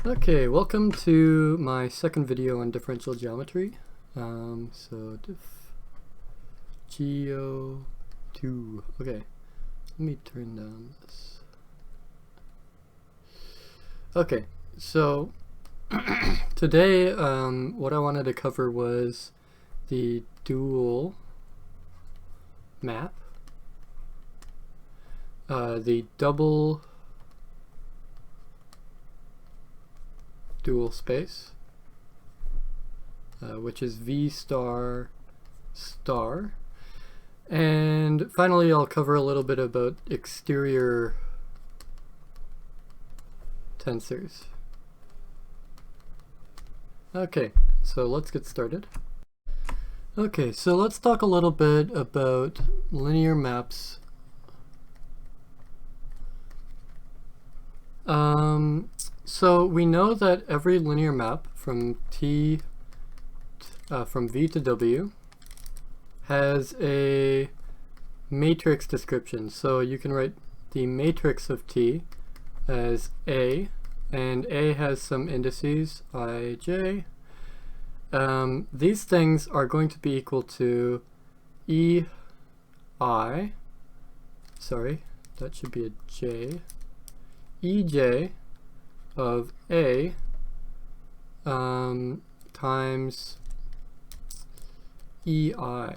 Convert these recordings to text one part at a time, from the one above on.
Okay, welcome to my second video on differential geometry. Geo 2. Okay, let me turn down this. Okay, so today what I wanted to cover was the dual map, the double dual space, which is V star star, and finally I'll cover a little bit about exterior tensors. Okay, so let's get started. Okay, so let's talk a little bit about linear maps. So we know that every linear map from V to W has a matrix description. So you can write the matrix of T as A, and A has some indices, I, J. These things are going to be equal to EI, sorry, that should be a J, EJ of A times EI,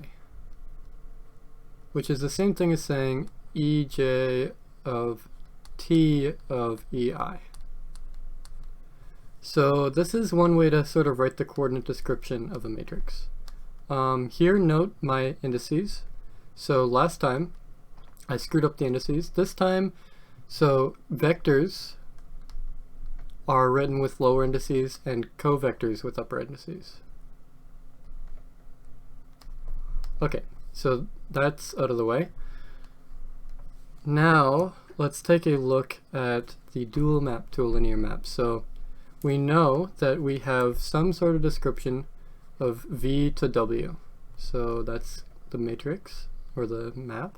which is the same thing as saying EJ of T of EI. So this is one way to sort of write the coordinate description of a matrix. Here note my indices. So last time I screwed up the indices. This time, so vectors are written with lower indices and covectors with upper indices. Okay, so that's out of the way. Now let's take a look at the dual map to a linear map. So we know that we have some sort of description of V to W. So that's the matrix or the map.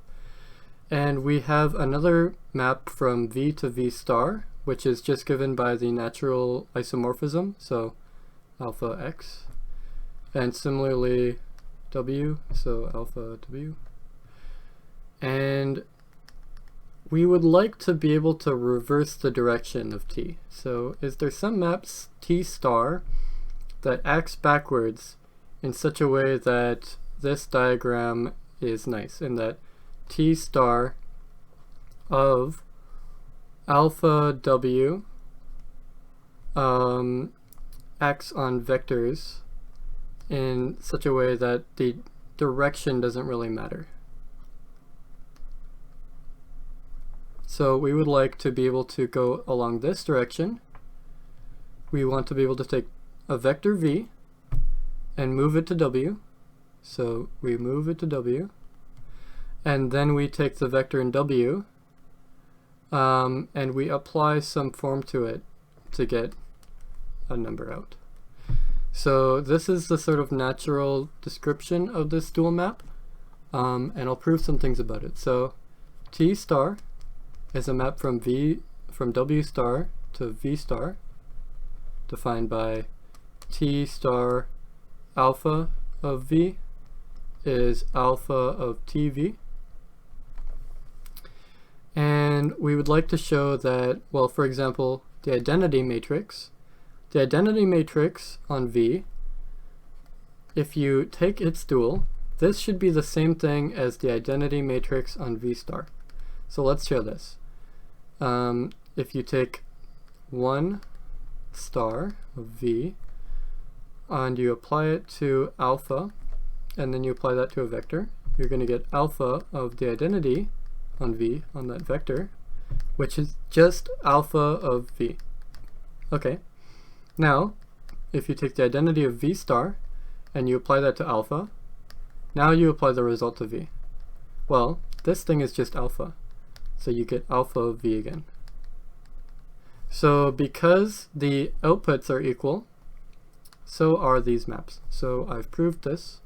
And we have another map from V to V star, which is just given by the natural isomorphism, so alpha x. And similarly W, so alpha W. And we would like to be able to reverse the direction of T. So is there some maps T star that acts backwards in such a way that this diagram is nice, in that T star of alpha W acts on vectors in such a way that the direction doesn't really matter. So we would like to be able to go along this direction. We want to be able to take a vector V and move it to W. So we move it to W. And then we take the vector in W and we apply some form to it to get a number out. So this is the sort of natural description of this dual map, and I'll prove some things about it. So T star is a map from W star to V star, defined by T star alpha of V is alpha of TV. And we would like to show that, well, for example, the identity matrix on V, if you take its dual, this should be the same thing as the identity matrix on V star. So let's show this. If you take 1 star of V and you apply it to alpha, and then you apply that to a vector, you're going to get alpha of the identity on V, on that vector, which is just alpha of V. Okay, now if you take the identity of V star and you apply that to alpha, now you apply the result to V. Well, this thing is just alpha, so you get alpha of V again. So because the outputs are equal, so are these maps. So I've proved this.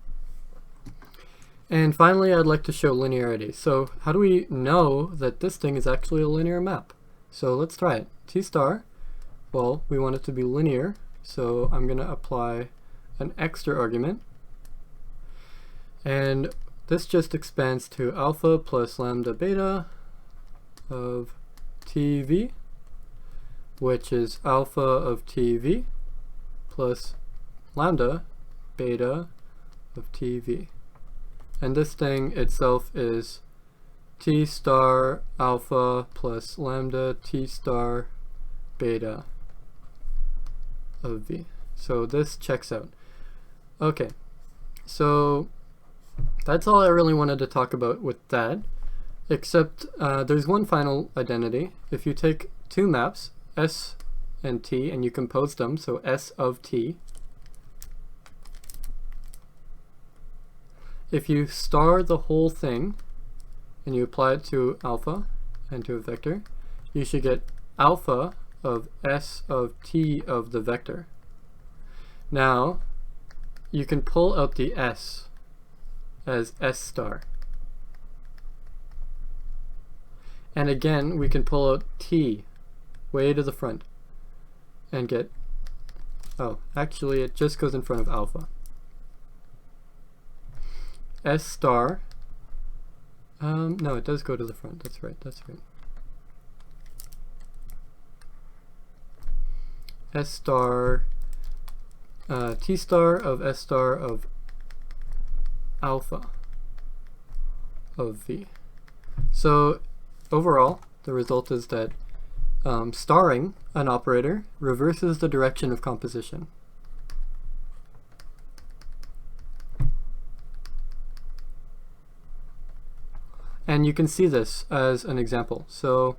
And finally, I'd like to show linearity. So how do we know that this thing is actually a linear map? So let's try it. T star Well, we want it to be linear, so I'm going to apply an extra argument. And this just expands to alpha plus lambda beta of TV, which is alpha of TV plus lambda beta of TV. And this thing itself is T star alpha plus lambda T star beta of V. So this checks out. Okay, so that's all I really wanted to talk about with that, except there's one final identity. If you take two maps, S and T, and you compose them, so S of T, if you star the whole thing and you apply it to alpha and to a vector, you should get alpha of S of T of the vector. Now, you can pull out the S as S star. And again, we can pull out T way to the front and get, oh, actually it just goes in front of alpha. S star, no, it does go to the front, that's right. S star, T star of S star of alpha of V. So overall, the result is that starring an operator reverses the direction of composition. And you can see this as an example. So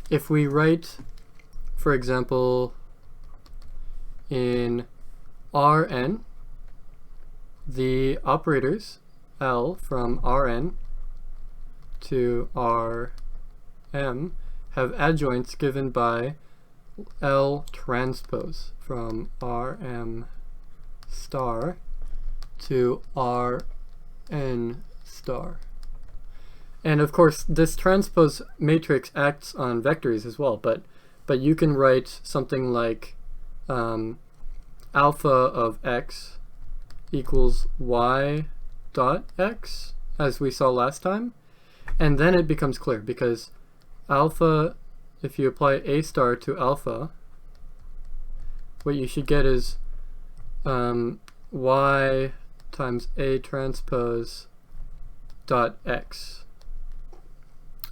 if we write, for example, in Rn, the operators L from Rn to Rm have adjoints given by L transpose from Rm star to Rn star. And of course, this transpose matrix acts on vectors as well, but you can write something like alpha of x equals y dot x, as we saw last time, and then it becomes clear, because alpha, if you apply a star to alpha, what you should get is y times a transpose dot x.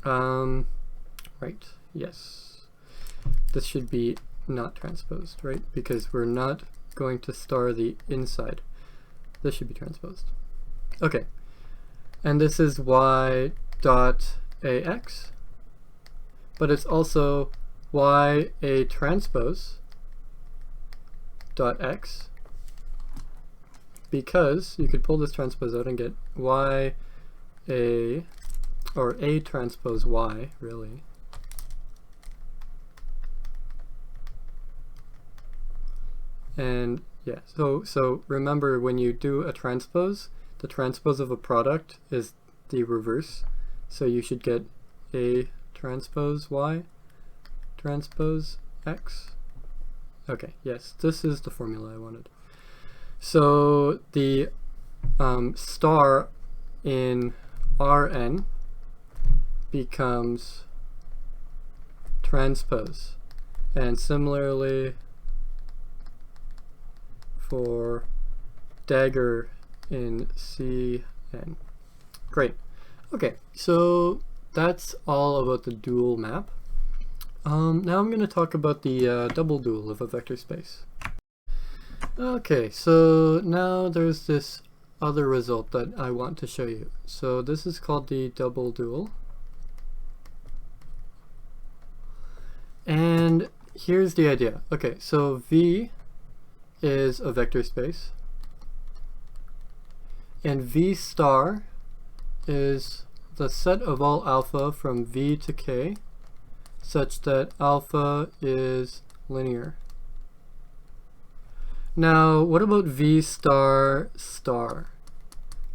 Right, yes. This should be not transposed, right? Because we're not going to star the inside. This should be transposed. Okay, and this is y dot ax, but it's also y a transpose dot x, because you could pull this transpose out and get y a, or a transpose y, really. And yeah, so remember, when you do a transpose, the transpose of a product is the reverse. So you should get a transpose y transpose x. Okay, yes, this is the formula I wanted. So the star in Rn becomes transpose, and similarly for dagger in Cn. Great. Okay, so that's all about the dual map. Now I'm going to talk about the double dual of a vector space. Okay, so now there's this other result that I want to show you. So this is called the double dual. And here's the idea. Okay, so V is a vector space, and V star is the set of all alpha from V to K such that alpha is linear. Now, what about V star star?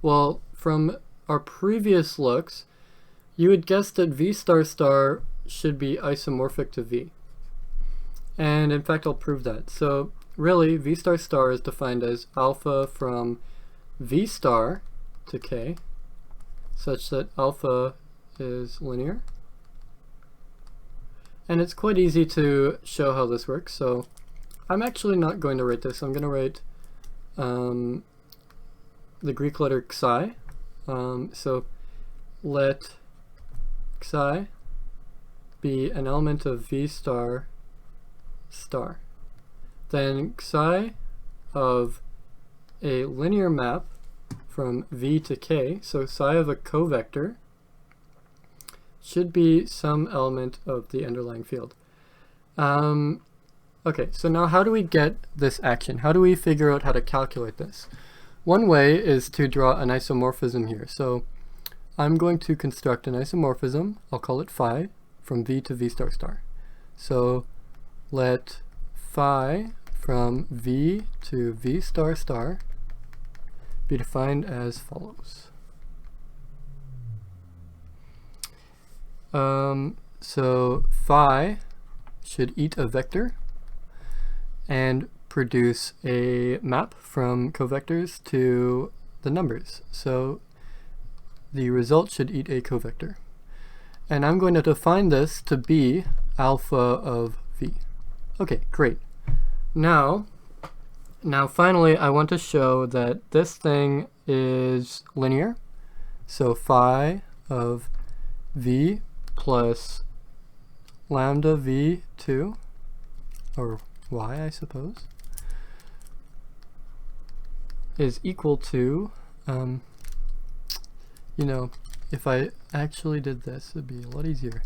Well, from our previous looks, you would guess that V star star should be isomorphic to V. And in fact, I'll prove that. So really, v star star is defined as alpha from v star to k, such that alpha is linear. And it's quite easy to show how this works. So I'm actually not going to write this. I'm going to write the Greek letter xi. So let xi be an element of v star star. Then xi of a linear map from v to k, so psi of a covector, should be some element of the underlying field. Okay, so now how do we get this action? How do we figure out how to calculate this? One way is to draw an isomorphism here. So I'm going to construct an isomorphism, I'll call it phi, from v to v star star. So let phi from v to v star star be defined as follows. So phi should eat a vector and produce a map from covectors to the numbers. So the result should eat a covector. And I'm going to define this to be alpha of v. Okay, great. Now finally I want to show that this thing is linear. So phi of v plus lambda v2, or y I suppose, is equal to, you know, if I actually did this, it'd be a lot easier.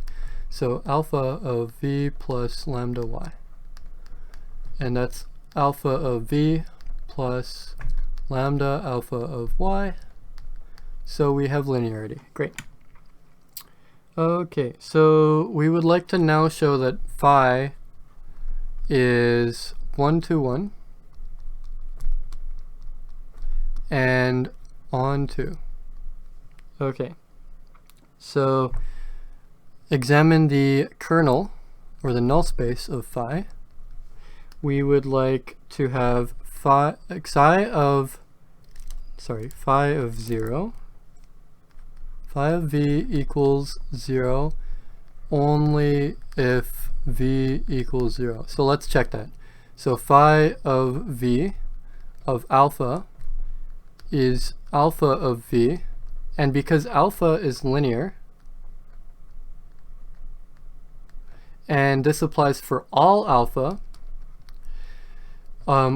So alpha of v plus lambda y. And that's alpha of v plus lambda alpha of y. So we have linearity. Great. Okay, so we would like to now show that phi is 1 to 1 and on to. Okay, so examine the kernel or the null space of phi. We would like to have phi of 0. Phi of v equals 0 only if v equals 0. So let's check that. So phi of v of alpha is alpha of v, and because alpha is linear, and this applies for all alpha,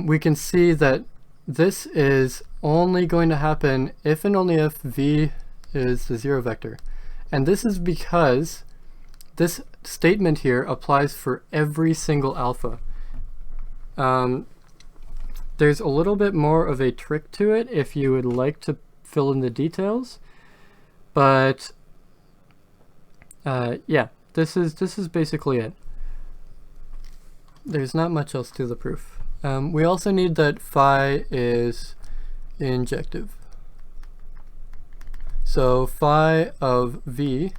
we can see that this is only going to happen if and only if v is the 0 vector. And this is because this statement here applies for every single alpha. There's a little bit more of a trick to it if you would like to fill in the details, but yeah, this is basically it. There's not much else to the proof. We also need that phi is injective. So phi of v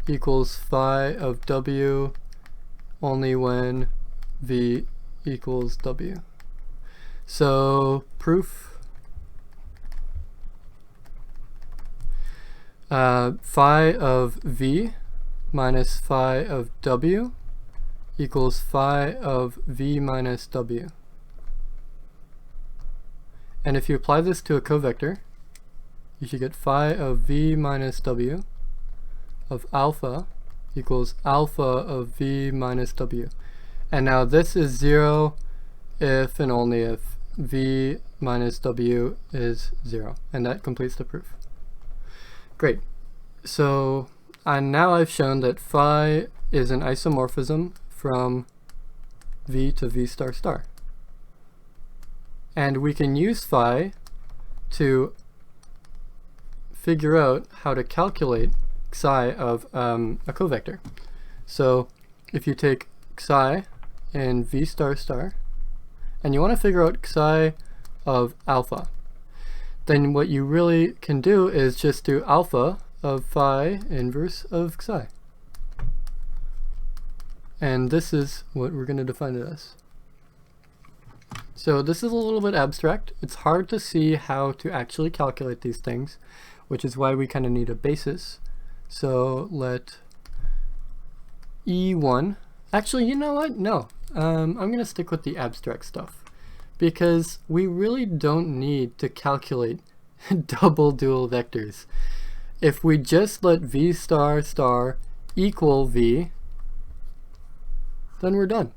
equals phi of w only when v equals w. So proof, phi of v minus phi of w equals phi of v minus w. And if you apply this to a covector, you should get phi of v minus w of alpha equals alpha of v minus w. And now this is 0 if and only if v minus w is 0. And that completes the proof. Great. So now I've shown that phi is an isomorphism from v to v star star. And we can use phi to figure out how to calculate psi of a covector. So if you take psi in v star star and you want to figure out psi of alpha, then what you really can do is just do alpha of phi inverse of psi. and this is what we're going to define it as. So this is a little bit abstract. It's hard to see how to actually calculate these things, which is why we kind of need a basis. So let E1, actually, you know what? No, I'm going to stick with the abstract stuff because we really don't need to calculate double dual vectors. If we just let v star star equal v, then we're done.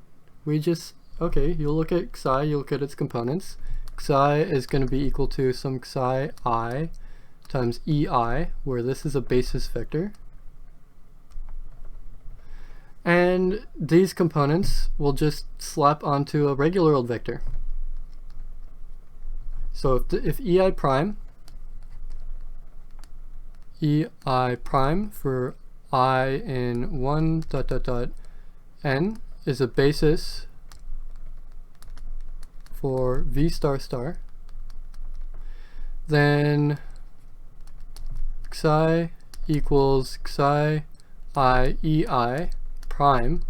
We just, okay, you'll look at xi, you look at its components. Xi is going to be equal to some xi I times ei, where this is a basis vector. And these components will just slap onto a regular old vector. So if ei prime for I in 1 ... n is a basis for v star star, then xi equals xi I ei prime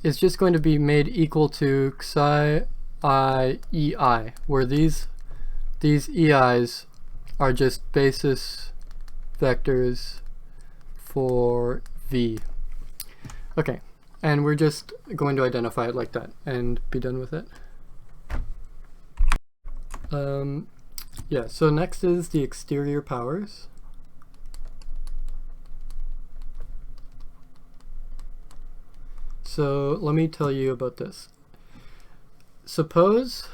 is just going to be made equal to xi I ei, where these ei's are just basis vectors for v. Okay, and we're just going to identify it like that and be done with it. Yeah, so next is the exterior powers. So let me tell you about this. Suppose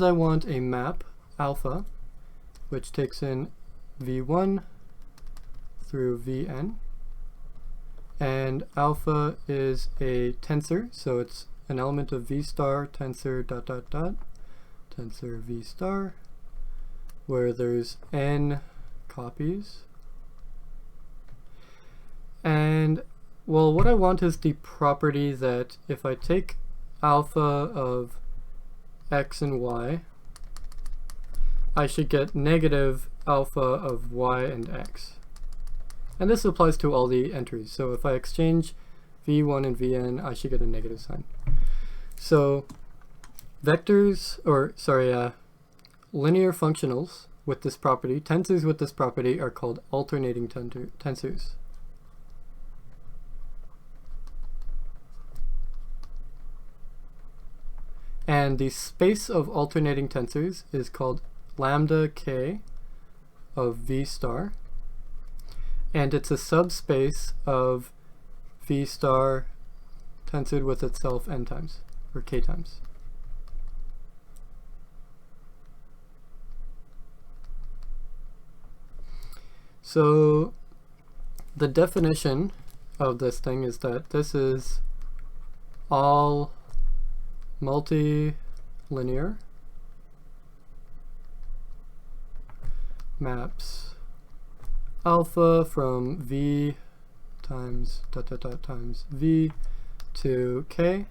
I want a map alpha which takes in v1 through vn, and alpha is a tensor, so it's an element of v star tensor ... tensor v star, where there's n copies. And well, what I want is the property that if I take alpha of x and y, I should get negative alpha of y and x. And this applies to all the entries. So if I exchange v1 and vn, I should get a negative sign. So vectors, or sorry, linear functionals with this property, tensors with this property, are called alternating tensors. And the space of alternating tensors is called lambda k of v star, and it's a subspace of v star tensored with itself n times, or k times. So the definition of this thing is that this is all multilinear maps alpha from v times ... times v to k,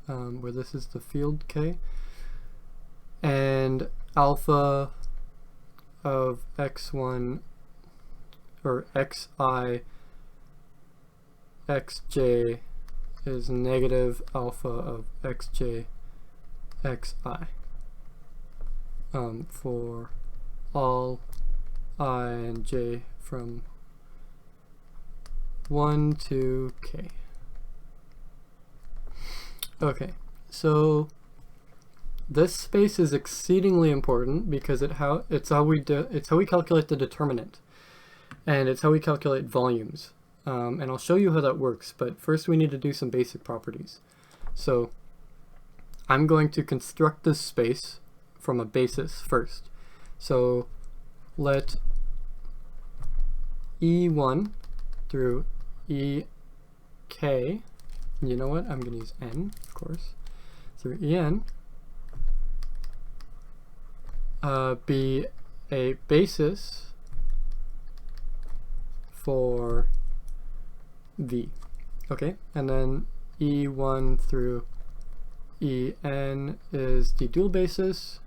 where this is the field k, and alpha of x1 or xi xj is negative alpha of xj xi for all I and j from 1 to k. Okay, so this space is exceedingly important because it's how we calculate the determinant, and it's how we calculate volumes. And I'll show you how that works, but first we need to do some basic properties. So I'm going to construct this space from a basis first. So let E1 through EK, you know what, I'm going to use N, of course, through EN be a basis for V. Okay, and then E1 through En is the dual basis.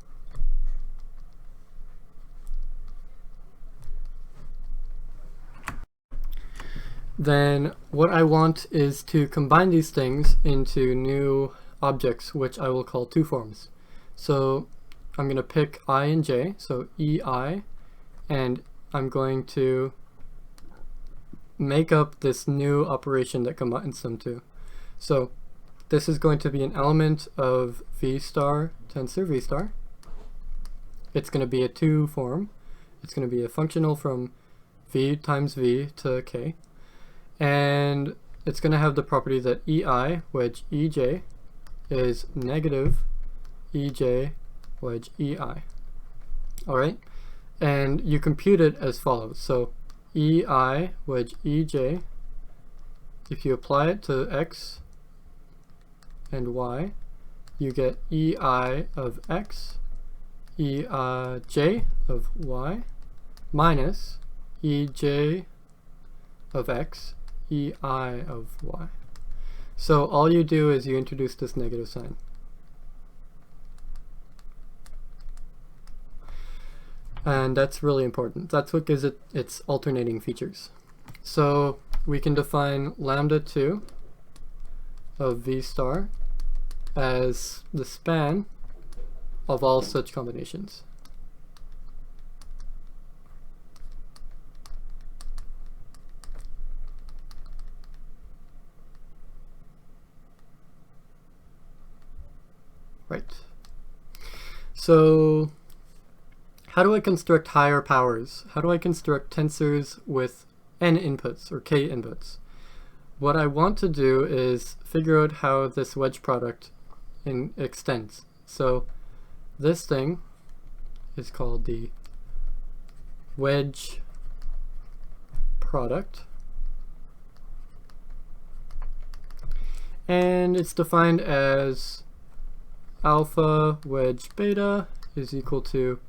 then what I want is to combine these things into new objects, which I will call two forms. So I'm going to pick I and j, so ei, and I'm going to make up this new operation that combines them two. So this is going to be an element of v star tensor v star. It's going to be a two form. It's going to be a functional from v times v to k. And it's going to have the property that ei wedge ej is negative ej wedge ei. Alright? And you compute it as follows. So ei wedge ej, if you apply it to x and y, you get ei of x, ej of y, minus ej of x, ei of y. So all you do is you introduce this negative sign. And that's really important. That's what gives it its alternating features. So we can define lambda 2 of v star as the span of all such combinations. Right. So how do I construct higher powers? How do I construct tensors with n inputs or k inputs? What I want to do is figure out how this wedge product extends. So this thing is called the wedge product, and it's defined as alpha wedge beta is equal to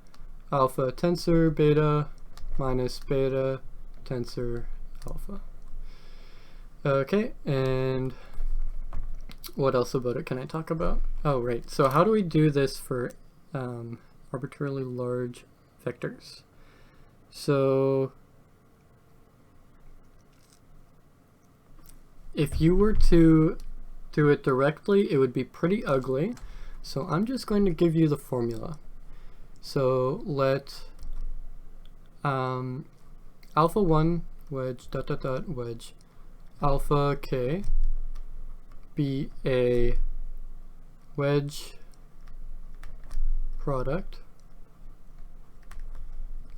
alpha tensor beta minus beta tensor alpha. Okay, and what else about it can I talk about? Oh, right. So how do we do this for arbitrarily large vectors? So if you were to do it directly, it would be pretty ugly. So I'm just going to give you the formula. So let alpha 1 wedge dot dot dot wedge alpha k be a wedge product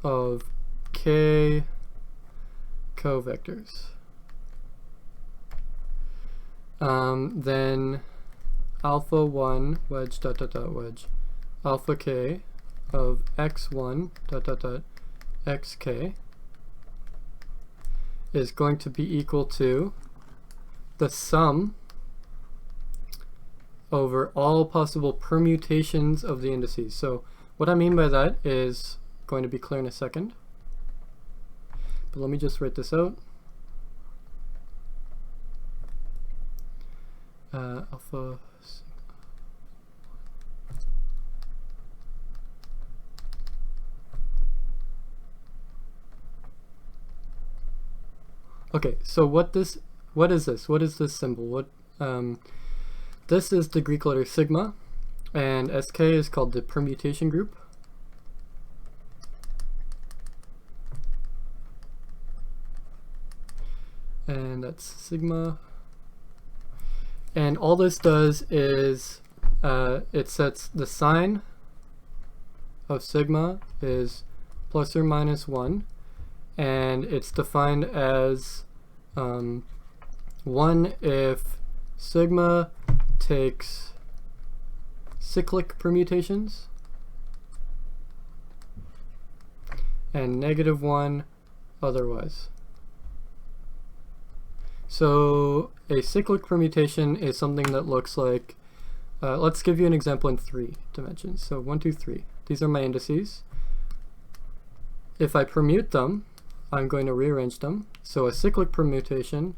of k covectors. Then alpha 1 wedge dot dot dot wedge alpha k of x1 dot dot dot xk is going to be equal to the sum over all possible permutations of the indices. So what I mean by that is going to be clear in a second, but let me just write this out. Alpha okay, so what is this? What is this symbol? This is the Greek letter sigma, and SK is called the permutation group. And that's sigma. And all this does is it sets the sign of sigma is plus or minus 1, and it's defined as 1 if sigma takes cyclic permutations and -1 otherwise. So a cyclic permutation is something that looks like, let's give you an example in 3 dimensions. So 1, 2, 3. These are my indices. If I permute them, I'm going to rearrange them. So a cyclic permutation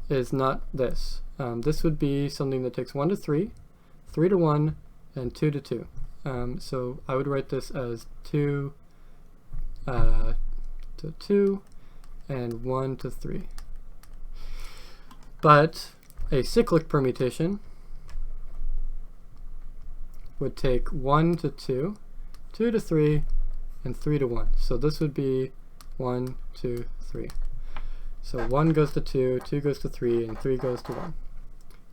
is not this. This would be something that takes 1 to 3, 3 to 1, and 2 to 2. So I would write this as 2 to 2 and 1 to 3. But a cyclic permutation would take 1 to 2, 2 to 3, and 3 to 1. So this would be 1, 2, 3. So 1 goes to 2, 2 goes to 3, and 3 goes to 1.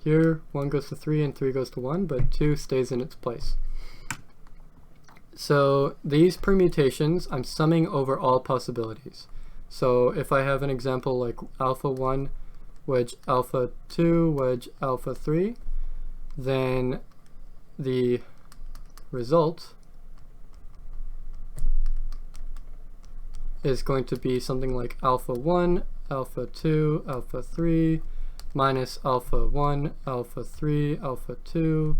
Here, 1 goes to 3 and 3 goes to 1, but 2 stays in its place. So these permutations, I'm summing over all possibilities. So if I have an example like alpha 1, wedge alpha 2, wedge alpha 3, then the result is going to be something like alpha 1, alpha 2, alpha 3, minus alpha 1, alpha 3, alpha 2,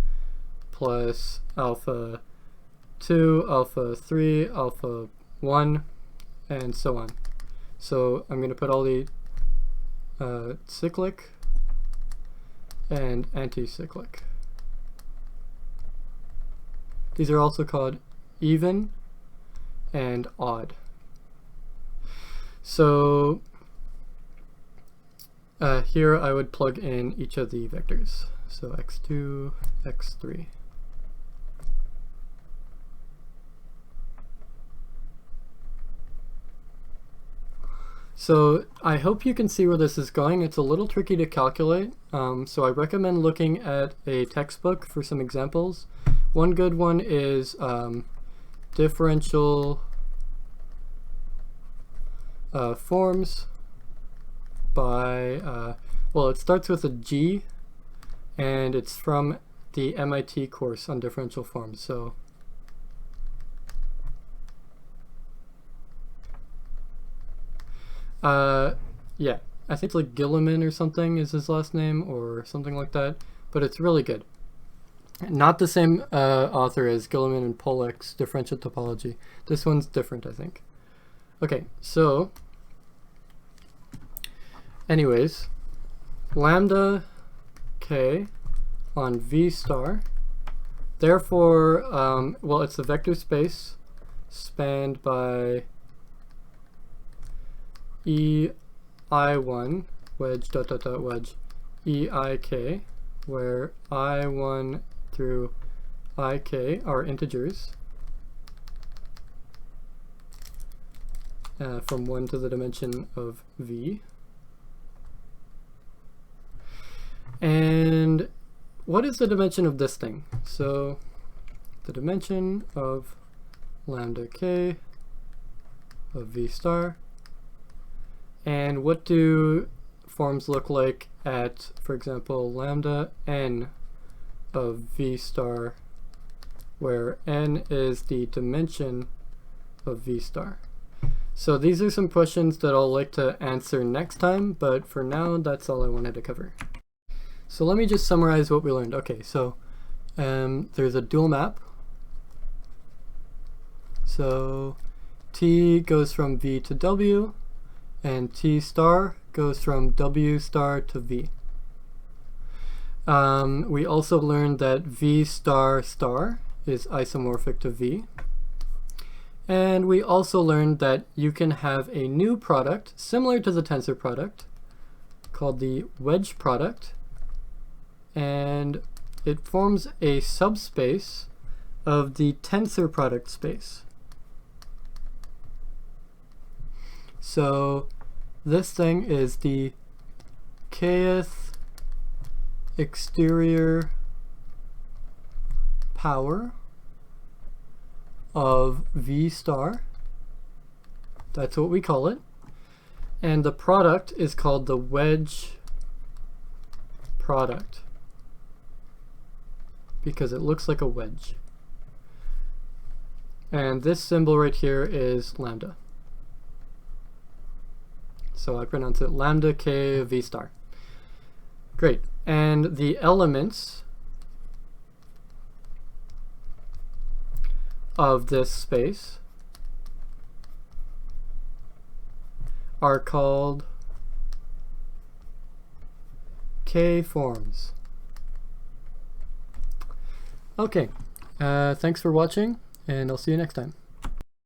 plus alpha 2, alpha 3, alpha 1, and so on. So I'm going to put all the cyclic and anti-cyclic. These are also called even and odd. So here I would plug in each of the vectors. So x2, x3. So I hope you can see where this is going. It's a little tricky to calculate, so I recommend looking at a textbook for some examples. One good one is Differential Forms by, well, it starts with a G, and it's from the MIT course on differential forms. So yeah, I think it's like Gilliman or something is his last name, or something like that, but it's really good. Not the same author as Gilliman and Pollack's differential topology. This one's different, I think. Okay, so anyways, lambda k on V star, therefore, well, it's a vector space spanned by ei1 wedge dot dot dot wedge eik, where I1 through ik are integers from 1 to the dimension of v. And what is the dimension of this thing? So the dimension of lambda k of v star. And what do forms look like at, for example, lambda n of v star, where n is the dimension of v star? So these are some questions that I'll like to answer next time, but for now, that's all I wanted to cover. So let me just summarize what we learned. Okay, so there's a dual map. So t goes from v to w, and t star goes from w star to v. We also learned that v star star is isomorphic to v. And we also learned that you can have a new product similar to the tensor product called the wedge product, and it forms a subspace of the tensor product space. So this thing is the kth exterior power of V star. That's what we call it. And the product is called the wedge product because it looks like a wedge. And this symbol right here is lambda. So I pronounce it lambda k V star. Great. And the elements of this space are called K-forms. Okay, thanks for watching, and I'll see you next time.